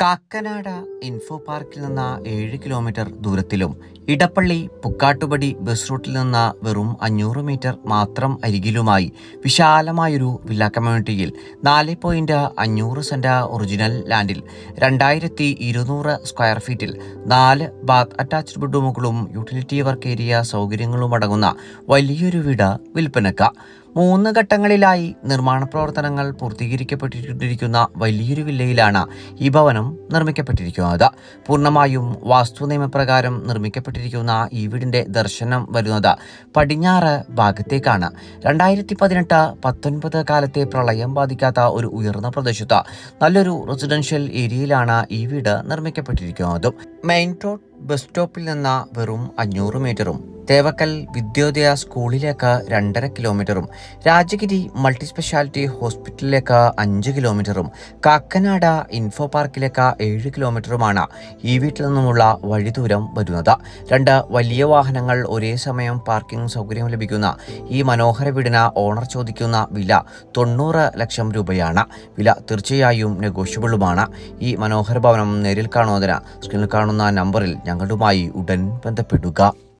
Kakkanad info പാർക്കിൽ നിന്ന് 7 kilometre ദൂരത്തിലും Edappally Pukkattupadi bus റൂട്ടിൽ നിന്ന് വെറും 500 മീറ്റർ മാത്രം അരികിലുമായി വിശാലമായൊരു വില്ല കമ്മ്യൂണിറ്റിയിൽ 4.5 സെന്റ് ഒറിജിനൽ ലാൻഡിൽ 2200 സ്ക്വയർ ഫീറ്റിൽ 4 ബാത്ത് അറ്റാച്ച്ഡ് ബെഡ്റൂമുകളും യൂട്ടിലിറ്റി വർക്ക് ഏരിയ സൗകര്യങ്ങളും അടങ്ങുന്ന വലിയൊരു വീട് വിൽപ്പനയ്ക്ക് 3 ഘട്ടങ്ങളിലായി നിർമ്മാണ പ്രവർത്തനങ്ങൾ പൂർത്തീകരിക്കപ്പെട്ടിരിക്കുന്ന വലിയൊരു വില്ലയിലാണ് ഈ ഭവനം നിർമ്മിക്കപ്പെട്ടിരിക്കുന്നത്. പൂർണ്ണമായും വാസ്തു നിയമപ്രകാരം നിർമ്മിക്കപ്പെട്ടിരിക്കുന്ന ഈ വീടിന്റെ ദർശനം വരുന്നത് പടിഞ്ഞാറ് ഭാഗത്തേക്കാണ്. 2018-19 കാലത്തെ പ്രളയം ബാധിക്കാത്ത ഒരു ഉയർന്ന പ്രദേശത്ത് നല്ലൊരു റെസിഡൻഷ്യൽ ഏരിയയിലാണ് ഈ വീട് നിർമ്മിക്കപ്പെട്ടിരിക്കുന്നത്. മെയിൻ റോഡ് ബസ് സ്റ്റോപ്പിൽ നിന്ന് വെറും 500 മീറ്ററും തേവക്കൽ വിദ്യോദയ സ്കൂളിലേക്ക് 2.5 കിലോമീറ്ററും രാജഗിരി മൾട്ടി സ്പെഷ്യാലിറ്റി ഹോസ്പിറ്റലിലേക്ക് 5 കിലോമീറ്ററും കാക്കനാട് ഇൻഫോ പാർക്കിലേക്ക് 7 കിലോമീറ്ററുമാണ് ഈ വീട്ടിൽ നിന്നുമുള്ള വഴിദൂരം വരുന്നത്. 2 വലിയ വാഹനങ്ങൾ ഒരേ സമയം പാർക്കിംഗ് സൗകര്യം ലഭിക്കുന്ന ഈ മനോഹര വീടിന് ഓണർ ചോദിക്കുന്ന വില 90 ലക്ഷം രൂപയാണ്. വില തീർച്ചയായും നെഗോഷ്യബിളുമാണ്. ഈ മനോഹര ഭവനം നേരിൽ കാണുന്നതിന് സ്ക്രീനിൽ കാണുന്ന നമ്പറിൽ ഞങ്ങളുമായി ഉടൻ ബന്ധപ്പെടുക.